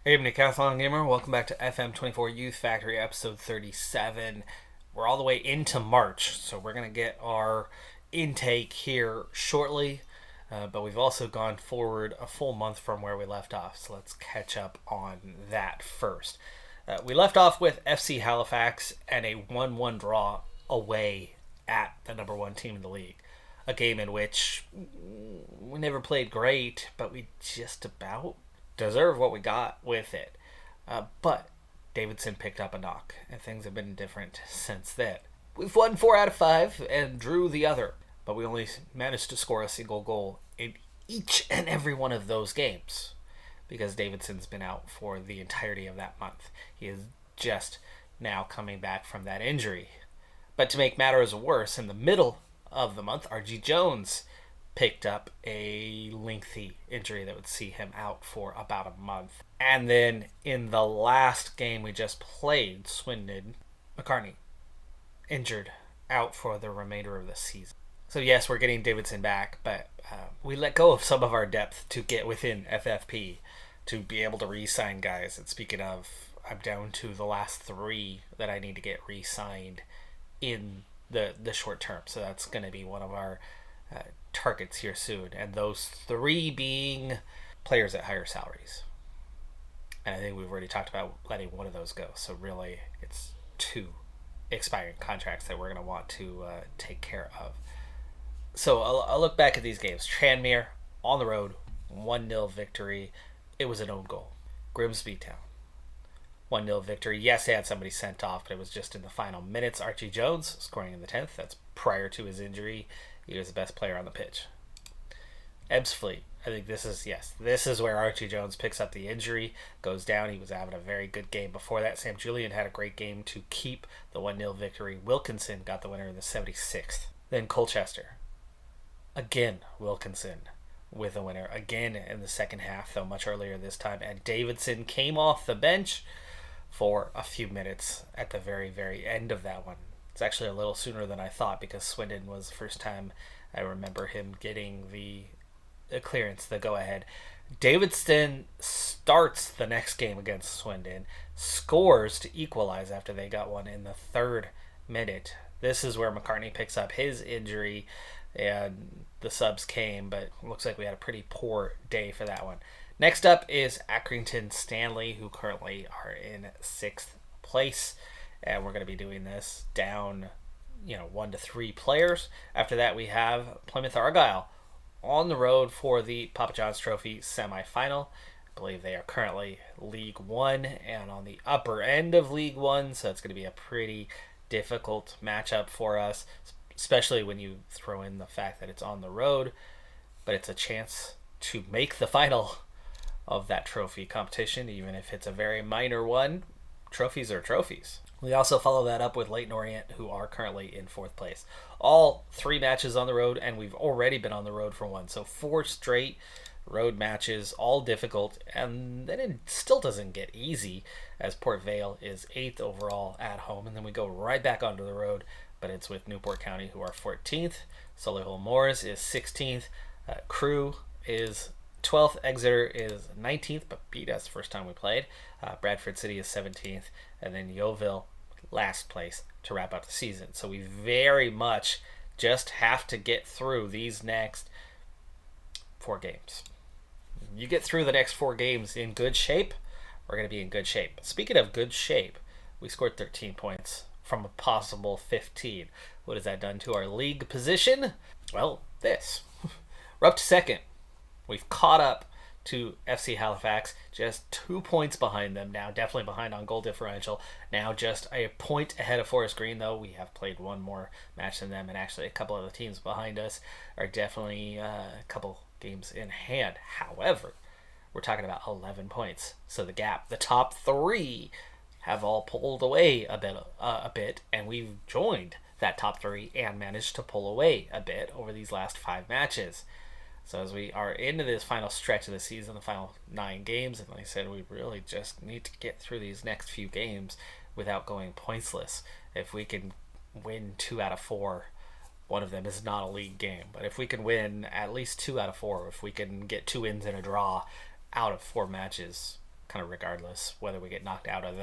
Hey, I'm Decathlon Gamer. Welcome back to FM24 Youth Factory, episode 37. We're all the way into March, so we're going to get our intake here shortly. But we've also gone forward a full month from where we left off, so let's catch up on that first. We left off with FC Halifax and a 1-1 draw away at the number one team in the league. A game in which we never played great, but we just about deserve what we got with it. But Davidson picked up a knock, and things have been different since then. We've won 4 out of 5 and drew the other, but we only managed to score a single goal in each and every one of those games because Davidson's been out for the entirety of that month. He is just now coming back from that injury. But to make matters worse, in the middle of the month, RG Jones picked up a lengthy injury that would see him out for about a month. And then in the last game we just played, Swindon, McCartney, injured, out for the remainder of the season. So yes, we're getting Davidson back, but we let go of some of our depth to get within FFP to be able to re-sign guys. And speaking of, I'm down to the last 3 that I need to get re-signed in the short term. So that's going to be one of our targets here soon, and those 3 being players at higher salaries. And I think we've already talked about letting one of those go, so really it's 2 expiring contracts that we're going to want to take care of. So I'll look back at these games. Tranmere on the road, 1-0 victory. It was an own goal. Grimsby Town, 1-0 victory. Yes, they had somebody sent off, but it was just in the final minutes. Archie Jones scoring in the 10th. That's prior to his injury. He was the best player on the pitch. Ebbsfleet. I think this is where Archie Jones picks up the injury, goes down. He was having a very good game before that. Sam Julian had a great game to keep the 1-0 victory. Wilkinson got the winner in the 76th. Then Colchester. Again, Wilkinson with a winner. Again in the second half, though much earlier this time. And Davidson came off the bench for a few minutes at the very, very end of that one. It's actually a little sooner than I thought because Swindon was the first time I remember him getting the clearance, the go-ahead. Davidson starts the next game against Swindon, scores to equalize after they got one in the 3rd minute. This is where McCartney picks up his injury and the subs came, but looks like we had a pretty poor day for that one. Next up is Accrington Stanley, who currently are in 6th place. And we're going to be doing this down, 1 to 3 players. After that, we have Plymouth Argyle on the road for the Papa John's Trophy semifinal. I believe they are currently League 1 and on the upper end of League 1, so it's going to be a pretty difficult matchup for us, especially when you throw in the fact that it's on the road. But it's a chance to make the final of that trophy competition, even if it's a very minor one. Trophies are trophies. We also follow that up with Leyton Orient, who are currently in 4th place. All 3 matches on the road, and we've already been on the road for 1. So 4 straight road matches, all difficult. And then it still doesn't get easy, as Port Vale is 8th overall at home. And then we go right back onto the road, but it's with Newport County, who are 14th. Solihull Moors is 16th. Crewe is 12th. Exeter is 19th, but beat us the first time we played. Bradford City is 17th. And then Yeovil, last place to wrap up the season. So we very much just have to get through these next 4 games. You get through the next 4 games in good shape, we're going to be in good shape. Speaking of good shape, we scored 13 points from a possible 15. What has that done to our league position? Well, this. We're up to 2nd. We've caught up to FC Halifax, just 2 points behind them now, definitely behind on goal differential. Now just a point ahead of Forest Green, though. We have played 1 more match than them, and actually a couple of the teams behind us are definitely a couple games in hand. However, we're talking about 11 points. So the gap, the top 3 have all pulled away a bit, and we've joined that top 3 and managed to pull away a bit over these last 5 matches. So as we are into this final stretch of the season, the final 9 games, and like I said, we really just need to get through these next few games without going pointsless. If we can win 2 out of 4, one of them is not a league game. But if we can win at least 2 out of 4, if we can get 2 wins and a draw out of 4 matches, kind of regardless whether we get knocked out of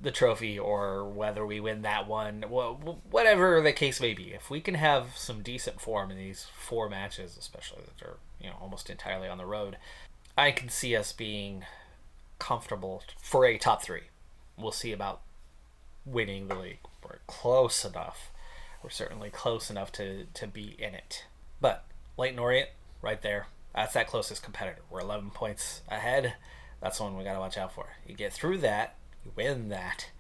the trophy or whether we win that one, whatever the case may be. If we can have some decent form in these 4 matches, especially that are almost entirely on the road, I can see us being comfortable for a top 3. We'll see about winning the league. We're close enough. We're certainly close enough to be in it. But Leyton Orient, right there, that's that closest competitor. We're 11 points ahead. That's the one we got to watch out for. You get through that, you win that,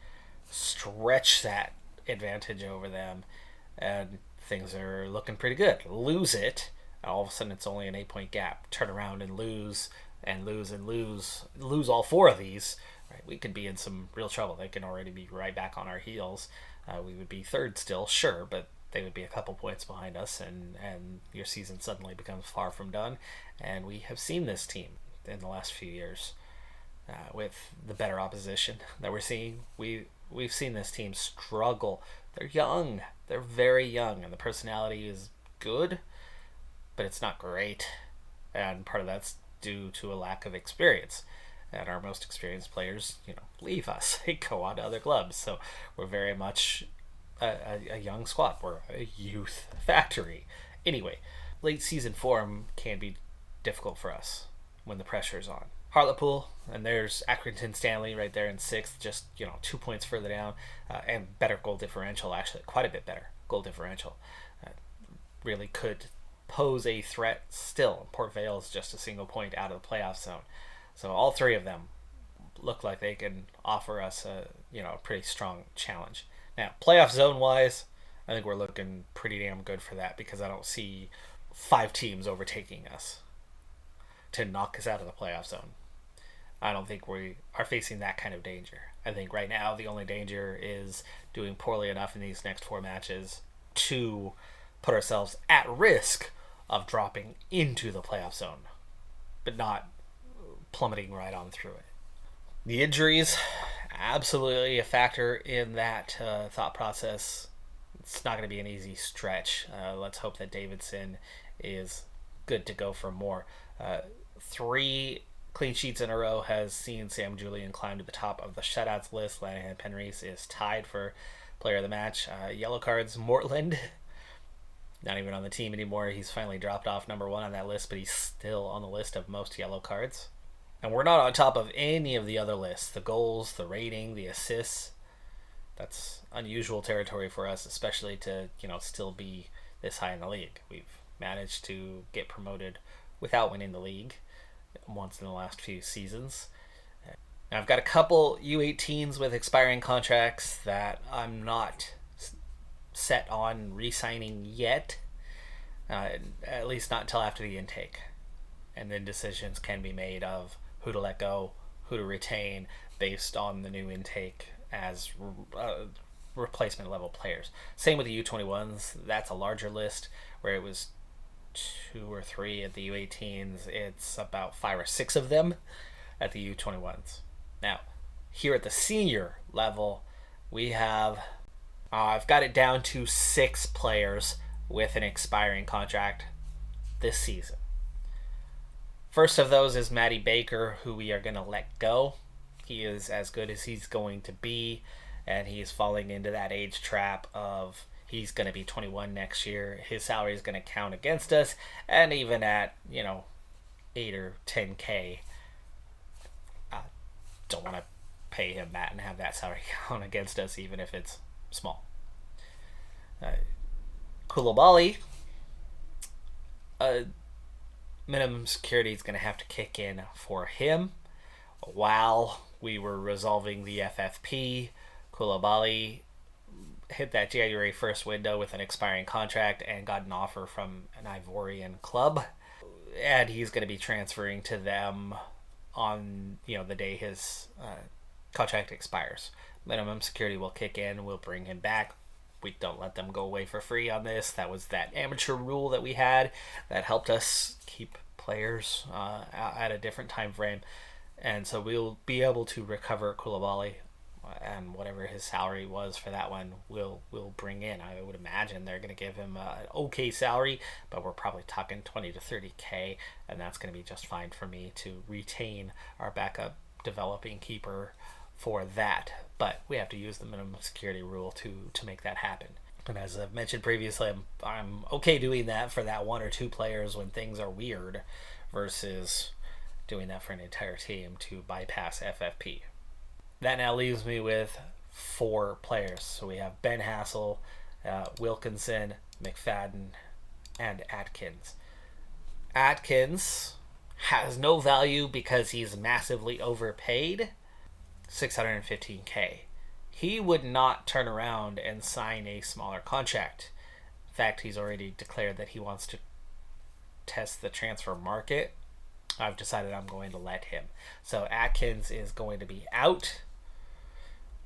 stretch that advantage over them, and things are looking pretty good. Lose it, and all of a sudden it's only an 8-point gap. Turn around and lose all 4 of these. Right, we could be in some real trouble. They can already be right back on our heels. We would be 3rd still, sure, but they would be a couple points behind us, and your season suddenly becomes far from done. And we have seen this team in the last few years with the better opposition that we're seeing. We've seen this team struggle. They're young. They're very young, and the personality is good, but it's not great. And part of that's due to a lack of experience. And our most experienced players, leave us. They go on to other clubs. So we're very much a young squad. We're a youth factory. Anyway, late season form can be difficult for us when the pressure's on. Hartlepool, and there's Accrington Stanley right there in 6th, just 2 points further down, and better goal differential, actually, quite a bit better goal differential. Really could pose a threat still. Port Vale is just a single point out of the playoff zone. So all 3 of them look like they can offer us a pretty strong challenge. Now, playoff zone wise, I think we're looking pretty damn good for that, because I don't see 5 teams overtaking us to knock us out of the playoff zone. I don't think we are facing that kind of danger. I think right now the only danger is doing poorly enough in these next 4 matches to put ourselves at risk of dropping into the playoff zone, but not plummeting right on through it. The injuries, absolutely a factor in that thought process. It's not going to be an easy stretch. Let's hope that Davidson is good to go for more. 3 clean sheets in a row has seen Sam Julian climb to the top of the shutouts list. Lanahan Penreese is tied for player of the match. Yellow cards, Mortland, not even on the team anymore. He's finally dropped off number 1 on that list, but he's still on the list of most yellow cards. And we're not on top of any of the other lists. The goals, the rating, the assists. That's unusual territory for us, especially to, still be this high in the league. We've managed to get promoted without winning the league once in the last few seasons. Now, I've got a couple U18s with expiring contracts that I'm not set on re-signing yet, at least not until after the intake. And then decisions can be made of who to let go, who to retain based on the new intake as replacement level players. Same with the U21s. That's a larger list, where it was 2 or 3 at the U18s. It's about 5 or 6 of them at the U21s. Now, here at the senior level, we have I've got it down to 6 players with an expiring contract this season. First of those is Matty Baker, who we are going to let go. He is as good as he's going to be, and he is falling into that age trap of he's going to be 21 next year. His salary is going to count against us, and even at 8 or 10K, I don't want to pay him that and have that salary count against us, even if it's small. Koulibaly, minimum security is going to have to kick in for him. While we were resolving the FFP, Koulibaly hit that January 1st window with an expiring contract and got an offer from an Ivorian club. And he's going to be transferring to them on the day his contract expires. Minimum security will kick in. We'll bring him back. We don't let them go away for free on this. That was that amateur rule that we had that helped us keep players at a different time frame. And so we'll be able to recover Koulibaly, and whatever his salary was for that one, we'll bring in. I would imagine they're going to give him an okay salary, but we're probably talking 20 to 30K, and that's going to be just fine for me to retain our backup developing keeper for that. But we have to use the minimum security rule to make that happen. And as I've mentioned previously, I'm okay doing that for that one or two players when things are weird versus doing that for an entire team to bypass FFP. That now leaves me with 4 players. So we have Ben Hassel, Wilkinson, McFadden, and Atkins. Atkins has no value because he's massively overpaid, $615K. He would not turn around and sign a smaller contract. In fact, he's already declared that he wants to test the transfer market. I've decided I'm going to let him. So Atkins is going to be out,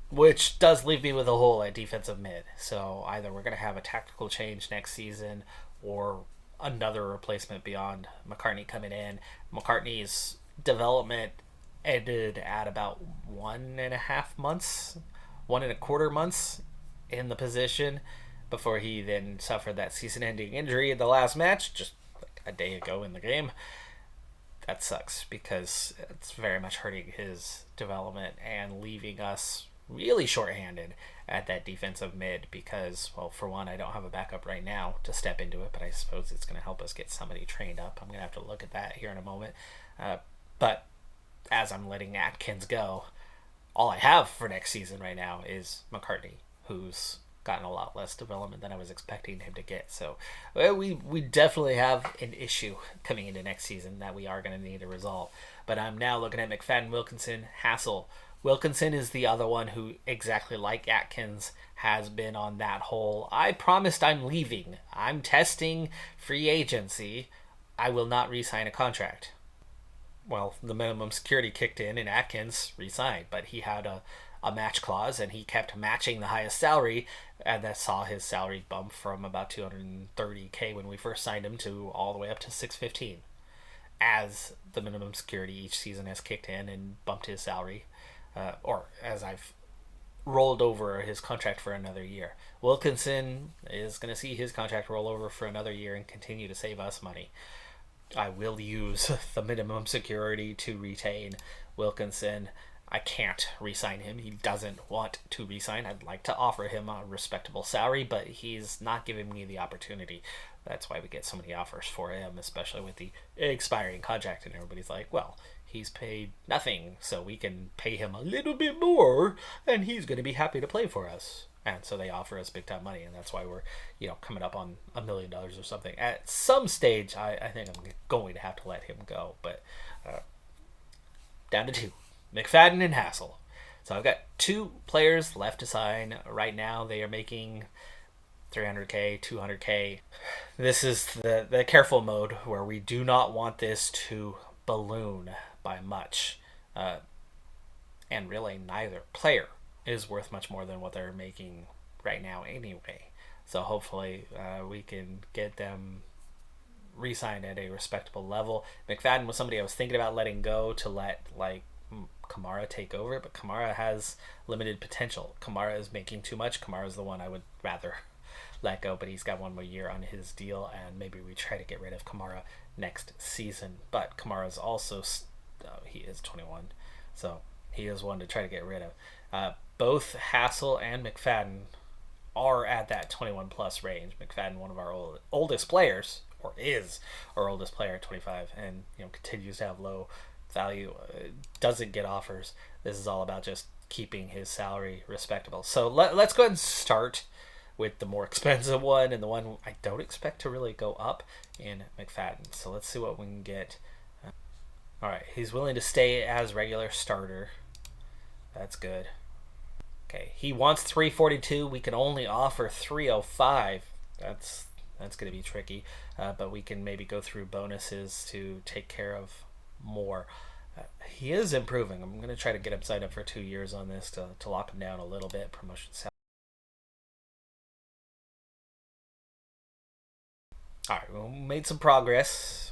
which does leave me with a hole at defensive mid. So either we're going to have a tactical change next season or another replacement beyond McCartney coming in. McCartney's development ended at about 1.5 months, 1.25 months in the position before he then suffered that season-ending injury in the last match, just like a day ago in the game. That sucks because it's very much hurting his development and leaving us really shorthanded at that defensive mid because, well, for one, I don't have a backup right now to step into it, but I suppose it's going to help us get somebody trained up. I'm going to have to look at that here in a moment. But as I'm letting Atkins go, all I have for next season right now is McCartney, who's gotten a lot less development than I was expecting him to get. So we definitely have an issue coming into next season that we are going to need to resolve. But I'm now looking at McFadden, Wilkinson, Hassel. Wilkinson is the other one who, exactly like Atkins, has been on that whole, I promised I'm leaving. I'm testing free agency. I will not re-sign a contract. Well, the minimum security kicked in and Atkins re-signed, but he had a match clause and he kept matching the highest salary, and that saw his salary bump from about $230K when we first signed him to all the way up to $615 as the minimum security each season has kicked in and bumped his salary, or as I've rolled over his contract for another year. Wilkinson is going to see his contract roll over for another year and continue to save us money. I will use the minimum security to retain Wilkinson. I can't re-sign him. He doesn't want to re-sign. I'd like to offer him a respectable salary, but he's not giving me the opportunity. That's why we get so many offers for him, especially with the expiring contract. And everybody's like, well, he's paid nothing, so we can pay him a little bit more, and he's going to be happy to play for us. And so they offer us big time money, and that's why we're, coming up on $1 million or something. At some stage, I think I'm going to have to let him go. But down to 2. McFadden and Hassel. So I've got 2 players left to sign. Right now they are making $300K, $200K. This is the careful mode where we do not want this to balloon by much. And really neither player is worth much more than what they're making right now anyway. So hopefully we can get them re-signed at a respectable level. McFadden was somebody I was thinking about letting go to let Kamara take over, but Kamara has limited potential. Kamara is making too much. Kamara is the one I would rather let go, but he's got 1 more year on his deal, and maybe we try to get rid of Kamara next season. But Kamara's also he is 21, so he is one to try to get rid of. Both Hassel and McFadden are at that 21 plus range. McFadden, one of our oldest players, or is our oldest player at 25, and continues to have low value, doesn't get offers. This is all about just keeping his salary respectable. So let's go ahead and start with the more expensive one, and the one I don't expect to really go up in McFadden. So let's see what we can get. All right, he's willing to stay as regular starter. That's good. Okay, he wants 342. We can only offer 305. That's going to be tricky, but we can maybe go through bonuses to take care of more. He is improving. I'm going to try to get him signed up for 2 years on this to lock him down a little bit. Promotion salary. All right, we made some progress.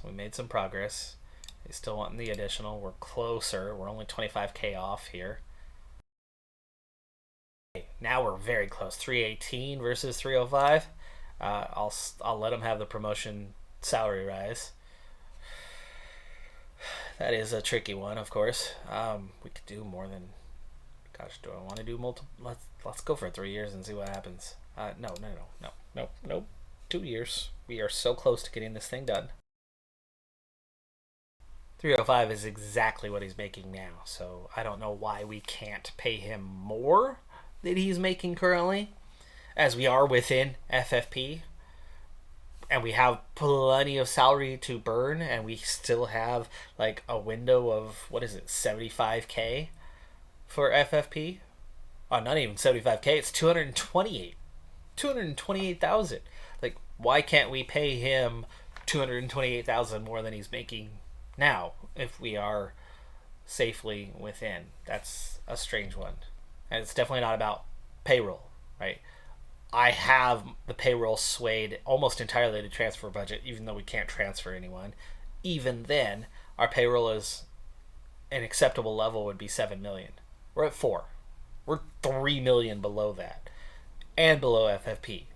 He's still wanting the additional. We're closer. We're only 25K off here. Okay, now we're very close. 318 versus 305. I'll let him have the promotion salary rise. That is a tricky one, of course. We could do more than. Gosh, do I want to do multiple? Let's go for 3 years and see what happens. No. 2 years. We are so close to getting this thing done. 305 is exactly what he's making now, so I don't know why we can't pay him more than he's making currently, as we are within FFP, and we have plenty of salary to burn, and we still have like a window of, what is it, 75K for FFP? Oh, not even 75K, it's 228,000. Like, why can't we pay him 228,000 more than he's making now if we are safely within? That's a strange one. And it's definitely not about payroll, right? I have the payroll swayed almost entirely to transfer budget, even though we can't transfer anyone. Even then, our payroll is an acceptable level would be 7 million. We're at 4. We're 3 million below that, and below FFP.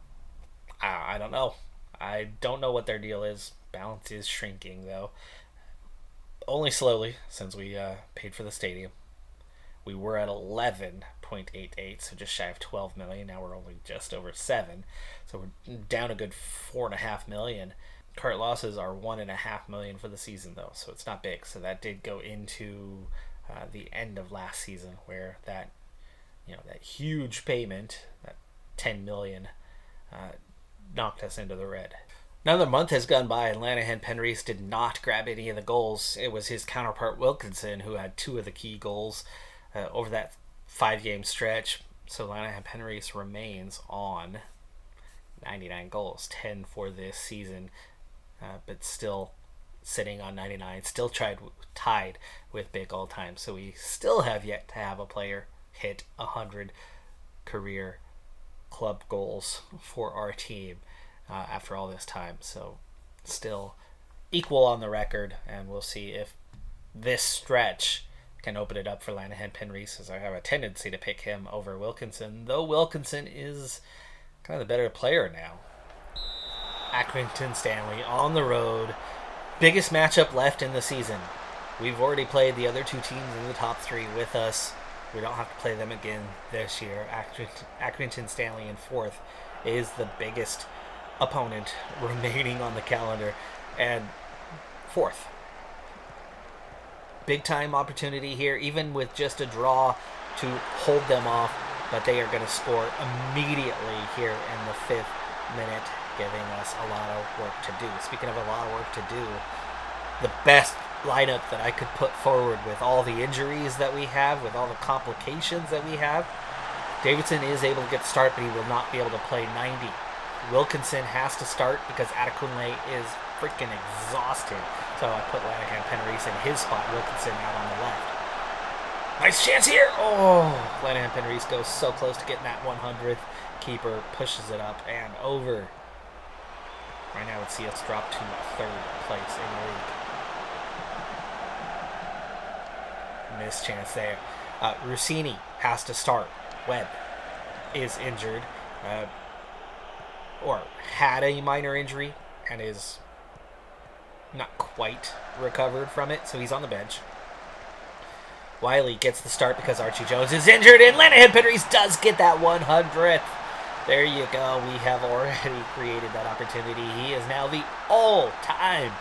I don't know. I don't know what their deal is. Balance is shrinking, though. Only slowly, since we paid for the stadium. We were at 11.88, so just shy of 12 million. Now we're only just over 7, so we're down a good 4.5 million. Current losses are 1.5 million for the season, though, so it's not big. So that did go into the end of last season, where that huge payment, that 10 million, knocked us into the red. Another month has gone by, and Lanahan Penreese did not grab any of the goals. It was his counterpart Wilkinson who had 2 of the key goals over that 5-game stretch. So Lanahan Penreese remains on 99 goals, 10 for this season, but still sitting on 99, still tied with Big all time. So we still have yet to have a player hit 100 career club goals for our team after all this time. So still equal on the record, and we'll see if this stretch can open it up for Lanahan Penreese, as I have a tendency to pick him over Wilkinson, though Wilkinson is kind of the better player now. Accrington Stanley on the road. Biggest matchup left in the season. We've already played the other 2 teams in the top 3 with us. We don't have to play them again this year. Accrington Stanley in 4th is the biggest opponent remaining on the calendar. And 4th. Big time opportunity here, even with just a draw, to hold them off. But they are going to score immediately here in the 5th minute, giving us a lot of work to do. Speaking of a lot of work to do, the best lineup that I could put forward with all the injuries that we have, with all the complications that we have, Davidson is able to get the start, but he will not be able to play 90. Wilkinson has to start because Adekunle is freaking exhausted. So I put Lanahan Penreese in his spot, Wilkinson out on the left. Nice chance here! Oh, Lanahan Penreese goes so close to getting that 100th. Keeper pushes it up and over. Right now, let's see us drop to 3rd place in the league. Missed chance there. Rossini has to start. Webb is injured, or had a minor injury, and is not quite recovered from it, so he's on the bench. Wiley gets the start because Archie Jones is injured, and Lanahan Penreese does get that 100th. There you go. We have already created that opportunity. He is now the all-time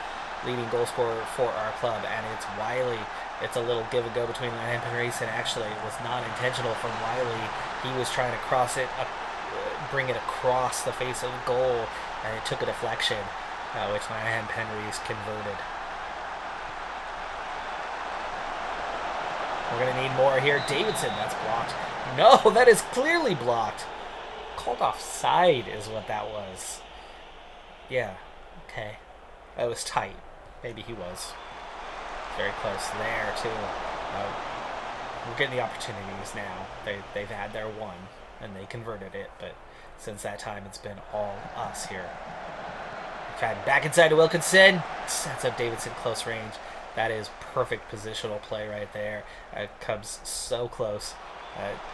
leading goal scorer for our club, and it's Wiley. It's a little give and go between Lanahan Penreese, and actually it was not intentional from Wiley. He was trying to cross it, bring it across the face of the goal, and it took a deflection, which Lanahan Penreese converted. We're going to need more here. Davidson, that's blocked. No, that is clearly blocked. Called offside is what that was. Yeah, okay. That was tight. Maybe he was. Very close there, too. We're getting the opportunities now. They've had their one, and they converted it, but since that time, it's been all us here. Back inside to Wilkinson. Sets up Davidson close range. That is perfect positional play right there. Comes so close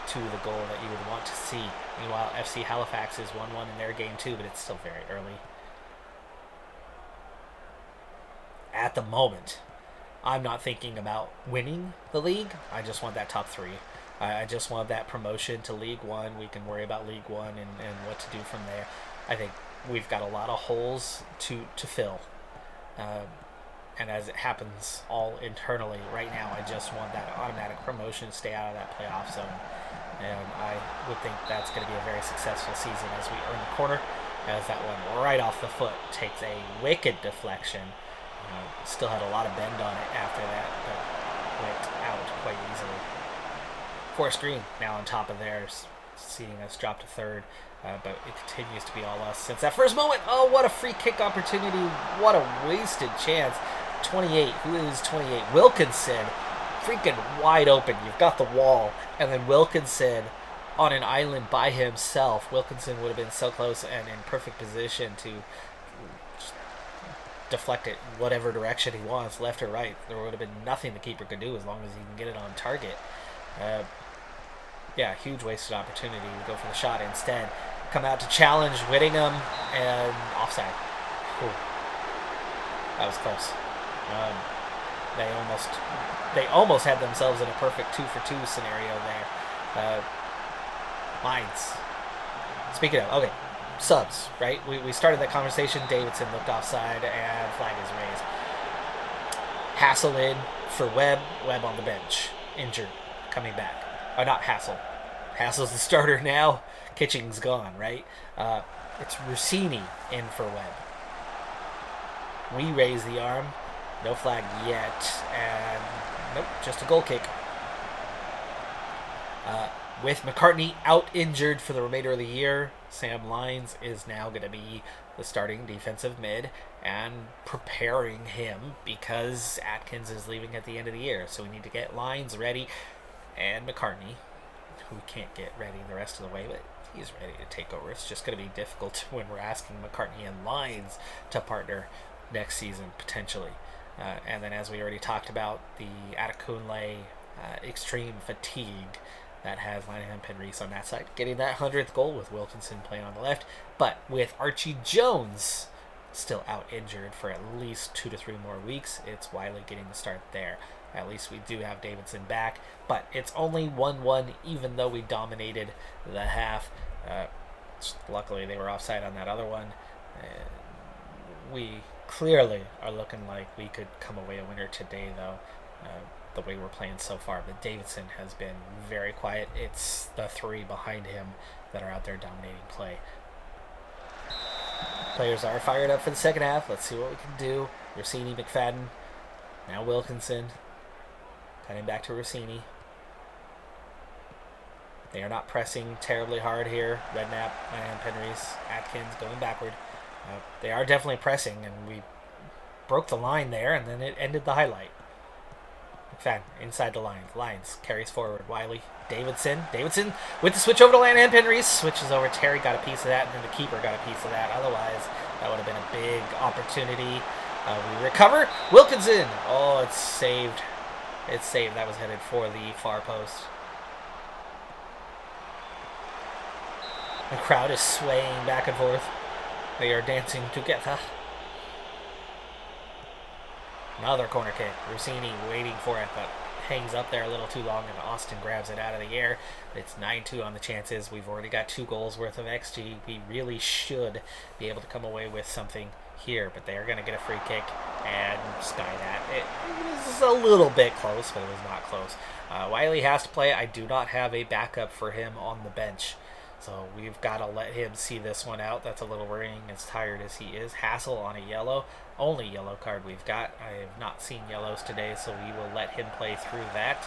to the goal that you would want to see. Meanwhile, FC Halifax is 1-1 in their game too, but it's still very early. At the moment, I'm not thinking about winning the league. I just want that top three. I just want that promotion to League One. We can worry about League One and what to do from there. I think we've got a lot of holes to fill. Um, and as it happens all internally right now, I just want that automatic promotion to stay out of that playoff zone. And I would think that's going to be a very successful season as we earn the corner, as that one right off the foot takes a wicked deflection. Still had a lot of bend on it after that, but went out quite easily. Forest Green now on top of theirs, seeing us drop to third, but it continues to be all us since that first moment. Oh, what a free kick opportunity. What a wasted chance. 28. Who is 28? Wilkinson. Freaking wide open. You've got the wall. And then Wilkinson on an island by himself. Wilkinson would have been so close and in perfect position to deflect it whatever direction he wants, left or right. There would have been nothing the keeper could do as long as he can get it on target. Yeah, huge wasted opportunity. We go for the shot instead. Come out to challenge Whittingham and offside. Ooh. That was close. They almost had themselves in a perfect 2-for-2 scenario there. Lines. Speaking of, okay, subs, right? We started that conversation. Davidson looked offside and flag is raised. Hassel in for Webb. Webb on the bench. Injured. Coming back. Not Hassel. Hassel's the starter now. Kitching's gone, right? It's Rossini in for Webb. We raise the arm. No flag yet. And nope, just a goal kick. With McCartney out injured for the remainder of the year, Sam Lyons is now going to be the starting defensive mid and preparing him because Atkins is leaving at the end of the year. So we need to get Lyons ready and McCartney, who can't get ready the rest of the way, but he's ready to take over. It's just going to be difficult when we're asking McCartney and Lyons to partner next season, potentially. And then as we already talked about, the Atakunle extreme fatigue that has Lanahan Penreese on that side, getting that 100th goal with Wilkinson playing on the left, but with Archie Jones still out injured for at least 2 to 3 more weeks, it's Wiley getting the start there. At least we do have Davidson back, but it's only 1-1 even though we dominated the half. Luckily they were offside on that other one. We clearly are looking like we could come away a winner today though. The way we're playing so far, but Davidson has been very quiet. It's the three behind him that are out there dominating play. Players are fired up for the second half. Let's see what we can do. Rossini, McFadden, now Wilkinson, cutting back to Rossini. They are not pressing terribly hard here. Redknapp and Penreese, Atkins going backward. They are definitely pressing, and we broke the line there, and then it ended the highlight. McFadden inside the lines. Lyons carries forward. Wiley. Davidson with the switch over to Lanahan Penreese. Switches over. Terry got a piece of that, and then the keeper got a piece of that. Otherwise, that would have been a big opportunity. We recover. Wilkinson. Oh, it's saved. It's saved. That was headed for the far post. The crowd is swaying back and forth. They are dancing together. Another corner kick. Rossini waiting for it, but hangs up there a little too long, and Austin grabs it out of the air. It's 9-2 on the chances. We've already got 2 goals worth of XG. We really should be able to come away with something here, but they are going to get a free kick and sky that. It was a little bit close, but it was not close. Wiley has to play. I do not have a backup for him on the bench, so we've got to let him see this one out. That's a little worrying, as tired as he is. Hassel on a yellow. Only yellow card we've got. I have not seen yellows today, so we will let him play through that,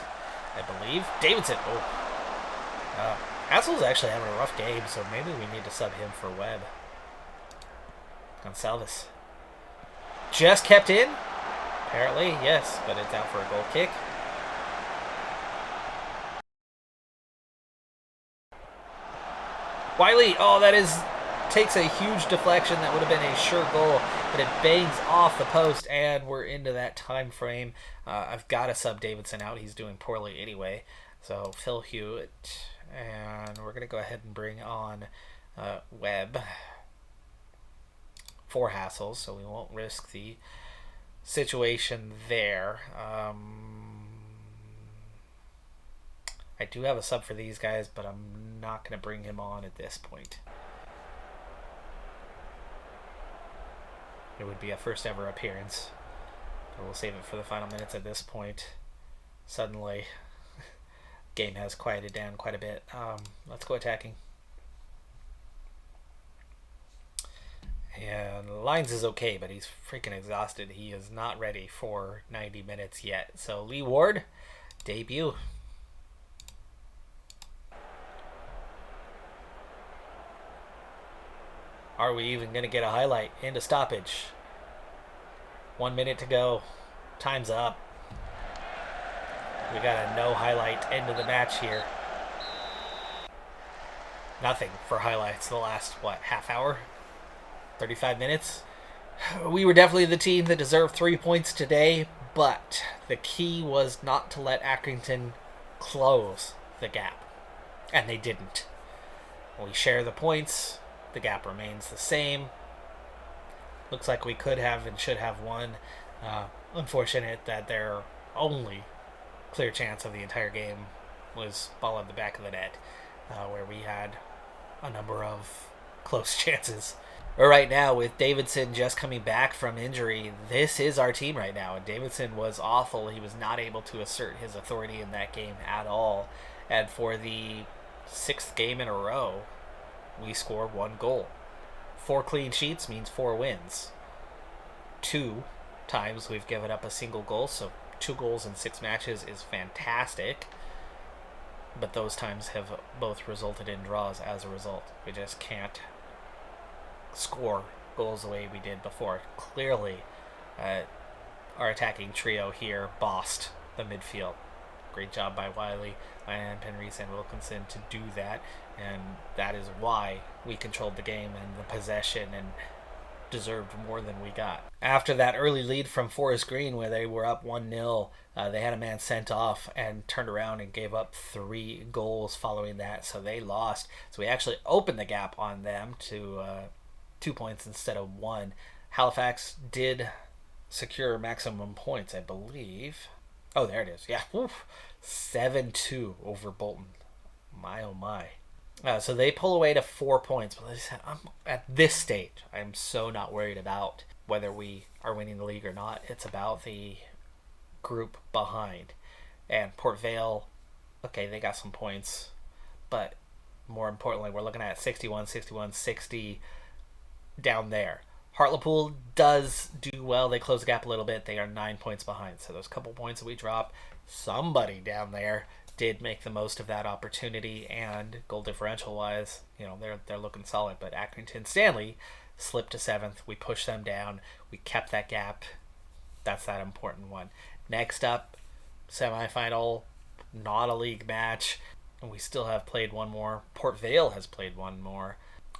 I believe. Davidson. Oh. Hassel's actually having a rough game, so maybe we need to sub him for Webb. Gonsalves. Just kept in? Apparently, yes, but it's out for a goal kick. Wiley, takes a huge deflection. That would have been a sure goal, but it bangs off the post, and we're into that time frame. I've got to sub Davidson out. He's doing poorly anyway. So Phil Hewitt, and we're going to go ahead and bring on Webb for Hassel, so we won't risk the situation there. I do have a sub for these guys, but I'm not going to bring him on at this point. It would be a first ever appearance, but we'll save it for the final minutes at this point. Suddenly, game has quieted down quite a bit. Let's go attacking. And Lines is okay, but he's freaking exhausted. He is not ready for 90 minutes yet. So Lee Ward, debut. Are we even going to get a highlight into stoppage? 1 minute to go. Time's up. We got a no highlight end of the match here. Nothing for highlights the last, half hour? 35 minutes? We were definitely the team that deserved 3 points today, but the key was not to let Accrington close the gap. And they didn't. We share the points. The gap remains the same. Looks like we could have and should have won. Unfortunate that their only clear chance of the entire game was ball at the back of the net, where we had a number of close chances. But right now, with Davidson just coming back from injury, this is our team right now. And Davidson was awful. He was not able to assert his authority in that game at all. And for the 6th game in a row, we scored 1 goal. 4 clean sheets means 4 wins. 2 times we've given up a single goal, so 2 goals in 6 matches is fantastic. But those times have both resulted in draws as a result. We just can't score goals the way we did before. Clearly, our attacking trio here bossed the midfield. Great job by Wiley and Penrith and Wilkinson to do that, and that is why we controlled the game and the possession and deserved more than we got. After that early lead from Forest Green, where they were up 1-0, they had a man sent off and turned around and gave up 3 goals following that, so they lost. So we actually opened the gap on them to 2 points instead of 1. Halifax did secure maximum points, I believe. Oh, there it is. Yeah. 7-2 over Bolton. My, oh my. So they pull away to 4 points. But at this stage, I'm so not worried about whether we are winning the league or not. It's about the group behind. And Port Vale, okay, they got some points. But more importantly, we're looking at 61, 61, 60 down there. Hartlepool does do well. They close the gap a little bit. They are 9 points behind. So those couple points that we drop, somebody down there did make the most of that opportunity, and goal differential wise, they're looking solid. But Accrington Stanley slipped to 7th. We pushed them down. We kept that gap. That's that important one. Next up, semifinal, not a league match, and we still have played one more. Port Vale has played one more.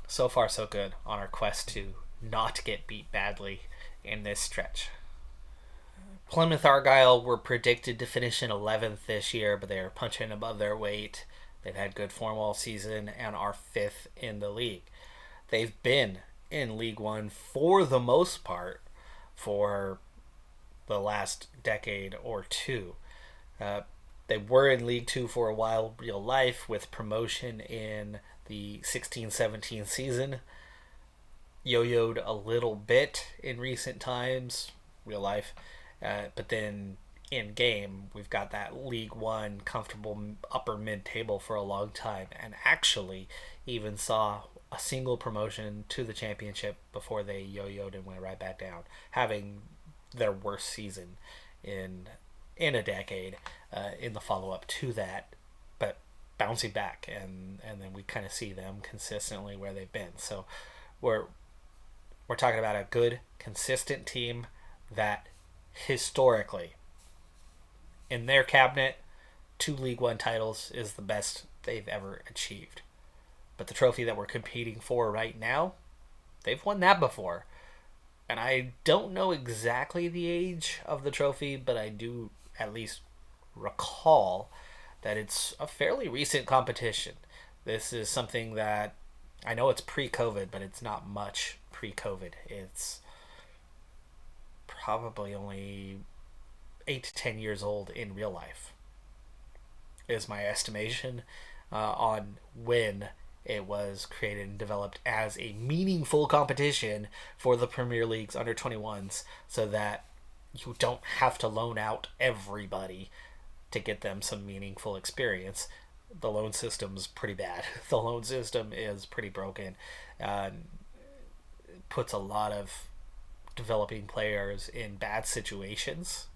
So far, so good on our quest to not get beat badly in this stretch. Plymouth Argyle were predicted to finish in 11th this year, but they are punching above their weight. They've had good form all season and are 5th in the league. They've been in League One for the most part for the last decade or two. They were in League Two for a while, real life, with promotion in the 16-17 season. Yo-yoed a little bit in recent times, real life. But then in game, we've got that League One comfortable upper mid-table for a long time, and actually even saw a single promotion to the championship before they yo-yoed and went right back down, having their worst season in a decade in the follow-up to that, but bouncing back, and then we kind of see them consistently where they've been. So we're talking about a good, consistent team that historically, in their cabinet, 2 League One titles is the best they've ever achieved. But the trophy that we're competing for right now, they've won that before. And I don't know exactly the age of the trophy, but I do at least recall that it's a fairly recent competition. This is something that, I know it's pre-COVID, but it's not much pre-COVID. It's probably only 8 to 10 years old in real life, is my estimation on when it was created and developed as a meaningful competition for the Premier League's under 21s, so that you don't have to loan out everybody to get them some meaningful experience. The loan system's pretty bad. The loan system is pretty broken. Puts a lot of developing players in bad situations.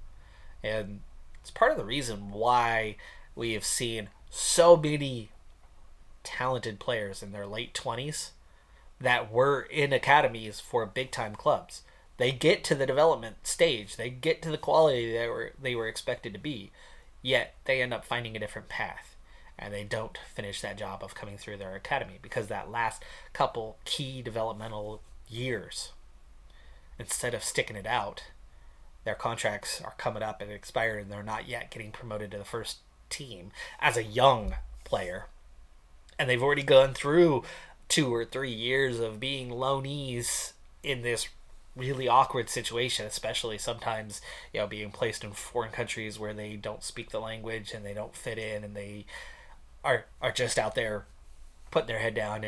And it's part of the reason why we have seen so many talented players in their late 20s that were in academies for big time clubs. They get to the development stage, they get to the quality they were expected to be, yet they end up finding a different path, and they don't finish that job of coming through their academy because that last couple key developmental years, instead of sticking it out, their contracts are coming up and expired, and they're not yet getting promoted to the first team as a young player. And they've already gone through 2 or 3 years of being loanees in this really awkward situation, especially sometimes, being placed in foreign countries where they don't speak the language and they don't fit in, and they are just out there putting their head down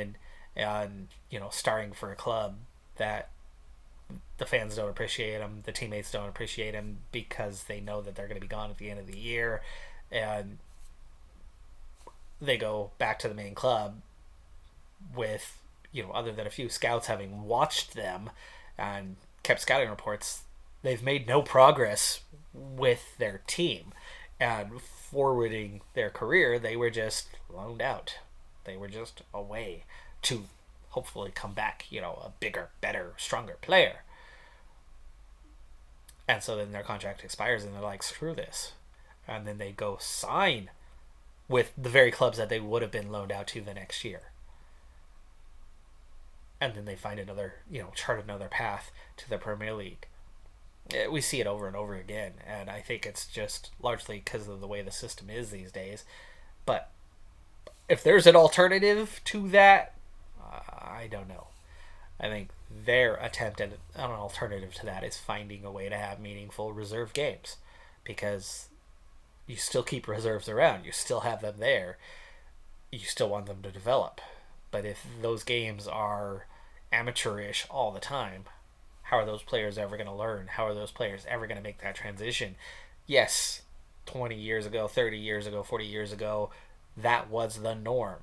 and starring for a club that the fans don't appreciate them, the teammates don't appreciate them, because they know that they're going to be gone at the end of the year, and they go back to the main club with, other than a few scouts having watched them and kept scouting reports, they've made no progress with their team. And forwarding their career, they were just loaned out. They were just away to hopefully come back, a bigger, better, stronger player. And so then their contract expires and they're like, screw this. And then they go sign with the very clubs that they would have been loaned out to the next year. And then they find another, chart another path to the Premier League. We see it over and over again, and I think it's just largely because of the way the system is these days. But if there's an alternative to that, I don't know. I think their attempt at an alternative to that is finding a way to have meaningful reserve games, because you still keep reserves around. You still have them there. You still want them to develop. But if those games are amateurish all the time, how are those players ever going to learn? How are those players ever going to make that transition? Yes, 20 years ago, 30 years ago, 40 years ago, that was the norm.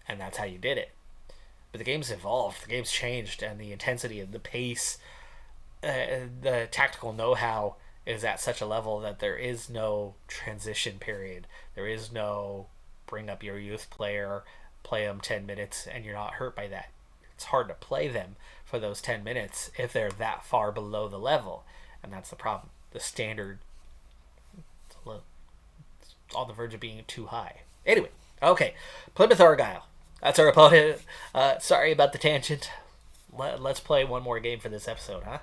And that's how you did it. But the game's evolved, the game's changed, and the intensity and the pace, the tactical know-how is at such a level that there is no transition period. There is no bring up your youth player, play them 10 minutes, and you're not hurt by that. It's hard to play them for those 10 minutes if they're that far below the level. And that's the problem. The standard it's on the verge of being too high. Anyway, okay. Plymouth Argyle. That's our opponent. Sorry about the tangent. Let's play one more game for this episode, huh?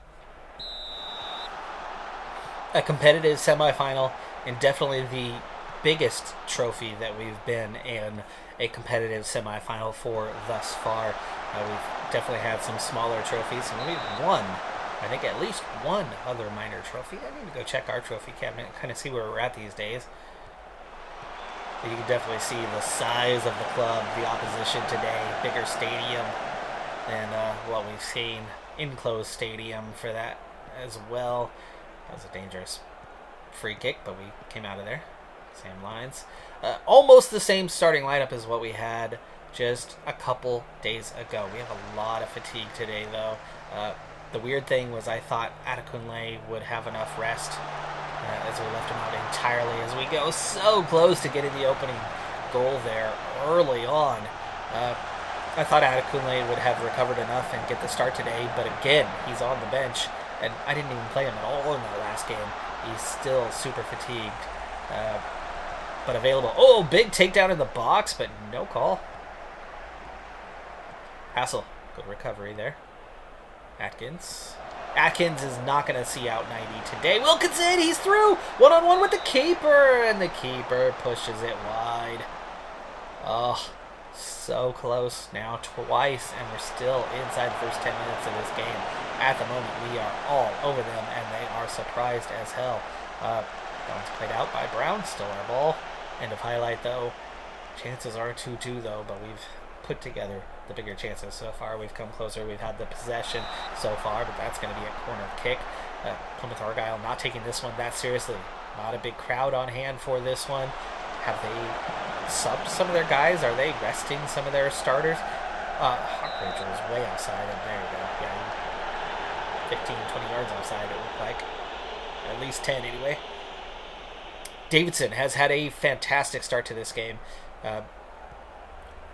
A competitive semifinal, and definitely the biggest trophy that we've been in a competitive semifinal for thus far. We've definitely had some smaller trophies, and we've won, I think, at least one other minor trophy. I need to go check our trophy cabinet and kind of see where we're at these days. But you can definitely see the size of the club, the opposition today, bigger stadium than what we've seen, enclosed stadium for that as well. That was a dangerous free kick, but we came out of there. Same lines. Almost the same starting lineup as what we had just a couple days ago. We have a lot of fatigue today, though. The weird thing was I thought Adekunle would have enough rest as we left him out entirely as we go so close to getting the opening goal there early on. I thought Adekunle would have recovered enough and get the start today, but again, he's on the bench, and I didn't even play him at all in that last game. He's still super fatigued, but available. Oh, big takedown in the box, but no call. Hassel, good recovery there. Atkins is not going to see out 90 today. Wilkinson, he's through. One-on-one with the keeper, and the keeper pushes it wide. Oh, so close now, twice, and we're still inside the first 10 minutes of this game. At the moment, we are all over them, and they are surprised as hell. Bounce played out by Brown, still our ball. End of highlight, though. Chances are 2-2, though, but we've put together the bigger chances so far. We've come closer. We've had the possession so far, but that's going to be a corner kick. Plymouth Argyle not taking this one that seriously. Not a big crowd on hand for this one. Have they subbed some of their guys? Are they resting some of their starters? Hawkridge was way outside, and there you go. Yeah, 15, 20 yards outside, it looked like. At least 10, anyway. Davidson has had a fantastic start to this game.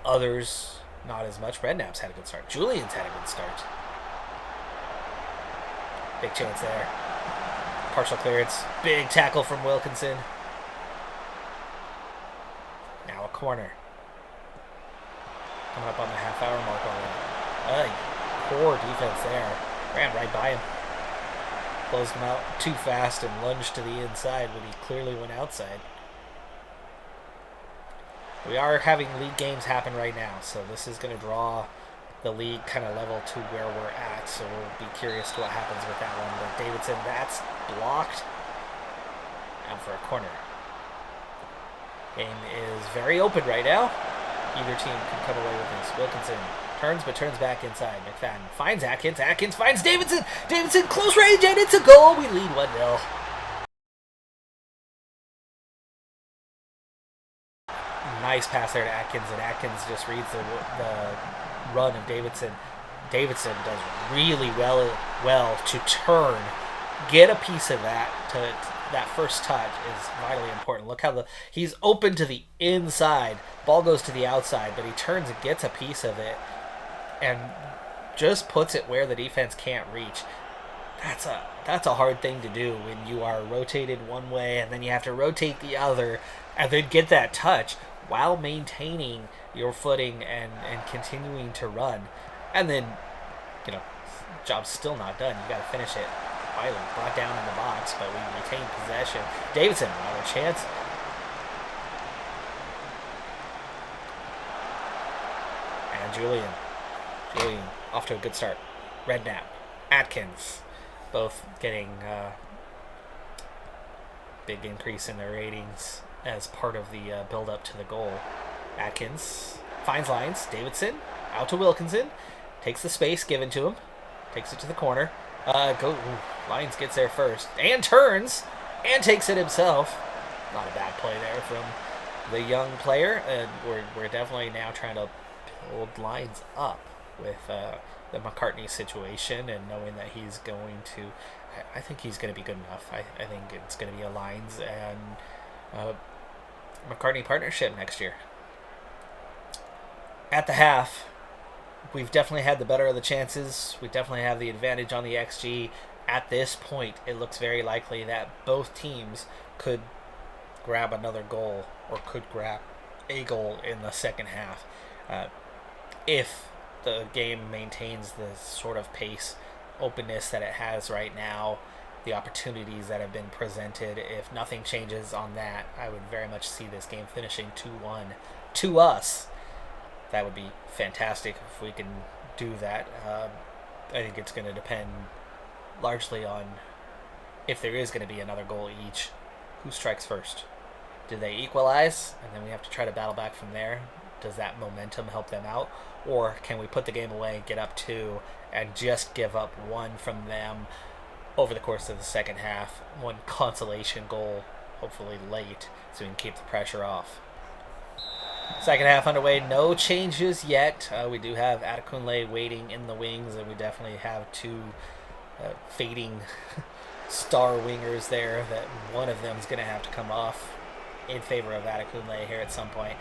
Others, not as much. Redknapp's had a good start. Julian's had a good start. Big chance there. Partial clearance. Big tackle from Wilkinson. Now a corner. Coming up on the half-hour mark already. Poor defense there. Ran right by him. Closed him out too fast and lunged to the inside when he clearly went outside. We are having league games happen right now, so this is going to draw the league kind of level to where we're at, so we'll be curious to what happens with that one. But Davidson, that's blocked. Now for a corner. Game is very open right now. Either team can come away with this. Wilkinson turns, but turns back inside. McFadden finds Atkins. Atkins finds Davidson. Davidson, close range, and it's a goal. We lead 1-0. Nice pass there to Atkins, and Atkins just reads the run of Davidson. Davidson does really well to turn, get a piece of that. That first touch is vitally important. Look how he's open to the inside. Ball goes to the outside, but he turns and gets a piece of it and just puts it where the defense can't reach. That's a hard thing to do when you are rotated one way and then you have to rotate the other and then get that touch while maintaining your footing and continuing to run. And then, job's still not done. You got to finish it. Wiley brought down in the box, but we retain possession. Davidson, another chance. And Julian off to a good start. Redknapp, Atkins, both getting big increase in their ratings as part of the build-up to the goal. Atkins finds lines. Davidson out to Wilkinson. Takes the space given to him. Takes it to the corner. Lyons gets there first. And turns. And takes it himself. Not a bad play there from the young player. And we're definitely now trying to build Lyons up with the McCartney situation and knowing that he's going to... I think he's going to be good enough. I think it's going to be a Lyons and McCartney partnership next year. At the half, we've definitely had the better of the chances. We definitely have the advantage on the XG. At this point, it looks very likely that both teams could grab another goal or could grab a goal in the second half. If the game maintains the sort of pace, openness that it has right now, the opportunities that have been presented, if nothing changes on that, I would very much see this game finishing 2-1 to us. That would be fantastic if we can do that. I think it's going to depend largely on if there is going to be another goal each, who strikes first. Do they equalize, and then we have to try to battle back from there? Does that momentum help them out? Or can we put the game away, get up 2, and just give up 1 from them over the course of the second half? One consolation goal, hopefully late, so we can keep the pressure off. Second half underway, no changes yet. We do have Adekunle waiting in the wings, and we definitely have 2 fading star wingers there that one of them is going to have to come off in favor of Adekunle here at some point.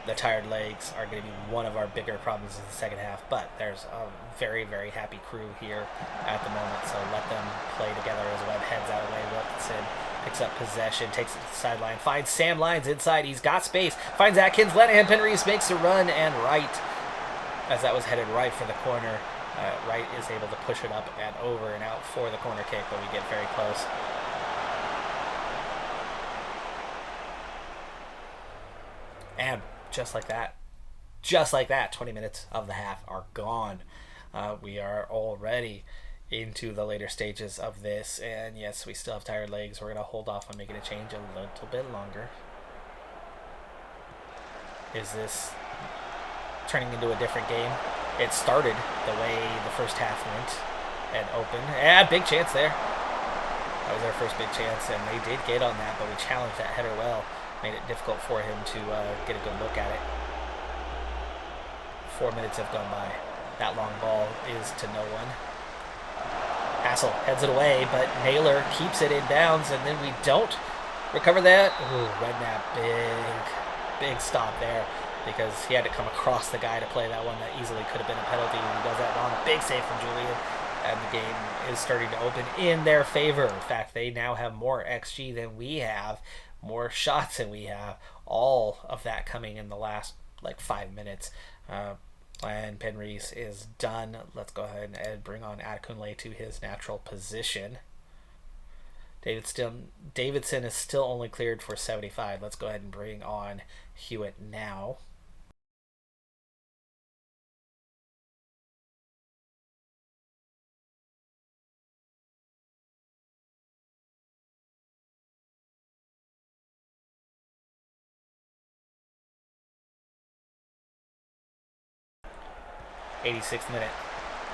The tired legs are going to be one of our bigger problems in the second half, but there's a very, very happy crew here at the moment, so let them play together as Webb heads out of the way. Wilkinson picks up possession, takes it to the sideline, finds Sam Lyons inside. He's got space, finds Atkins, Lenahan Penreese makes the run, and Wright, as that was headed right for the corner, Wright is able to push it up and over and out for the corner kick, but we get very close. And just like that, 20 minutes of the half are gone. We are already into the later stages of this, and yes, we still have tired legs. We're going to hold off on making a change a little bit longer. Is this turning into a different game? It started the way the first half went and opened. Big chance there. That was our first big chance, and they did get on that, but we challenged that header well. Made it difficult for him to get a good look at it. 4 minutes have gone by. That long ball is to no one. Hassel heads it away, but Naylor keeps it in bounds, and then we don't recover that. Ooh, Redknapp, big stop there, because he had to come across the guy to play that one that easily could have been a penalty, and he does that wrong. Big save from Julian, and the game is starting to open in their favor. In fact, they now have more XG than we have, more shots than we have, all of that coming in the last 5 minutes. And Penrith is done. Let's go ahead and bring on Adekunle to his natural position. Davidson is still only cleared for 75. Let's go ahead and bring on Hewitt now. '86th minute.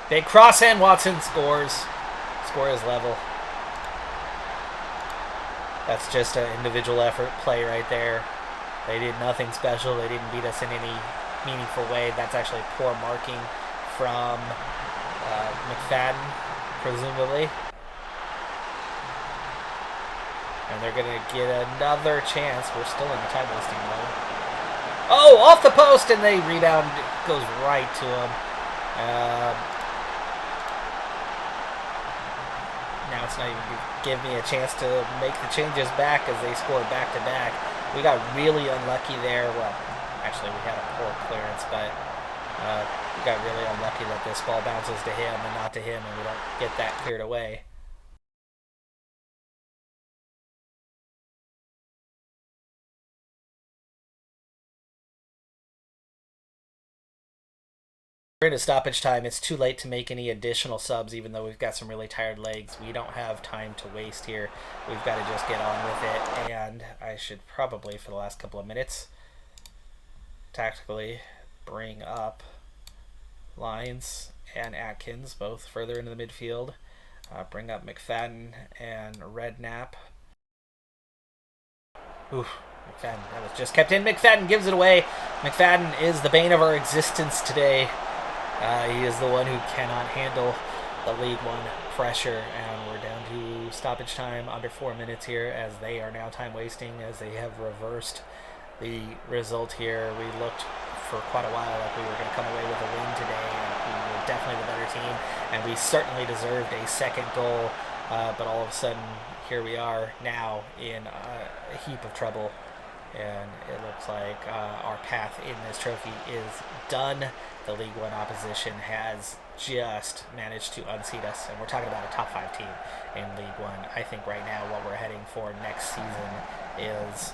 Big cross and Watson scores. Score is level. That's just an individual effort play right there. They did nothing special. They didn't beat us in any meaningful way. That's actually poor marking from McFadden, presumably. And they're going to get another chance. We're still in the time wasting mode. Oh, off the post, and they rebound. It goes right to him. Now it's not even going to give me a chance to make the changes back as they score back-to-back. We got really unlucky there. Well, actually, we had a poor clearance, but we got really unlucky that this ball bounces to him and not to him, and we don't get that cleared away. We're into stoppage time. It's too late to make any additional subs, even though we've got some really tired legs. We don't have time to waste here. We've got to just get on with it, and I should probably, for the last couple of minutes, tactically bring up Lyons and Atkins, both further into the midfield. Bring up McFadden and Redknapp. Oof, McFadden, that was just kept in. McFadden gives it away. McFadden is the bane of our existence today. He is the one who cannot handle the League One pressure, and we're down to stoppage time, under 4 minutes here, as they are now time wasting, as they have reversed the result here. We looked for quite a while like we were going to come away with a win today, and we were definitely the better team, and we certainly deserved a second goal, but all of a sudden, here we are now in a heap of trouble. And it looks like our path in this trophy is done. The League One opposition has just managed to unseat us, and we're talking about a top 5 team in League One. I think right now what we're heading for next season is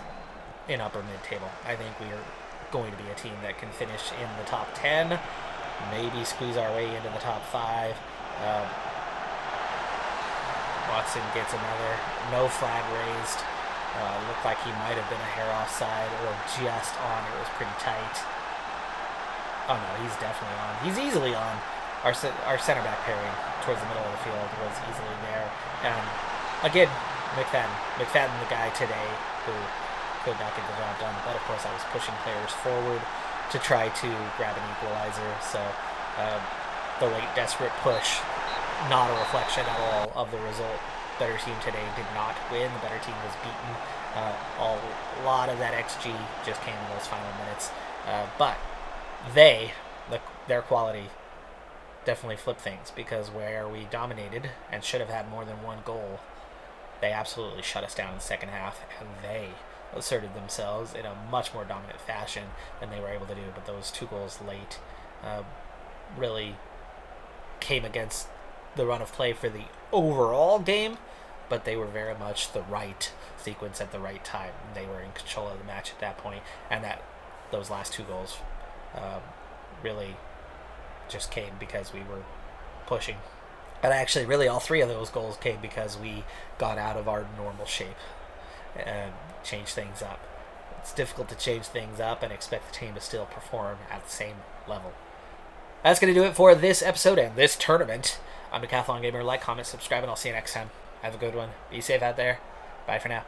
an upper mid-table. I think we are going to be a team that can finish in the top 10, maybe squeeze our way into the top 5. Watson gets another, no flag raised. Looked like he might have been a hair offside or just on. It was pretty tight. Oh no, he's definitely on. He's easily on. Our center back pairing towards the middle of the field was easily there. Again, McFadden, the guy today who could not get the job done. But of course, I was pushing players forward to try to grab an equalizer. So the late desperate push, not a reflection at all of the result. Better team today did not win. The better team was beaten. A lot of that XG just came in those final minutes. But their quality definitely flipped things, because where we dominated and should have had more than one goal, they absolutely shut us down in the second half, and they asserted themselves in a much more dominant fashion than they were able to do. But those 2 goals late really came against the run of play for the overall game, but they were very much the right sequence at the right time. They were in control of the match at that point, and those last 2 goals really just came because we were pushing. But actually, really, all 3 of those goals came because we got out of our normal shape and changed things up. It's difficult to change things up and expect the team to still perform at the same level. That's going to do it for this episode and this tournament. I'm Decathlon Gamer. Like, comment, subscribe, and I'll see you next time. Have a good one. Be safe out there. Bye for now.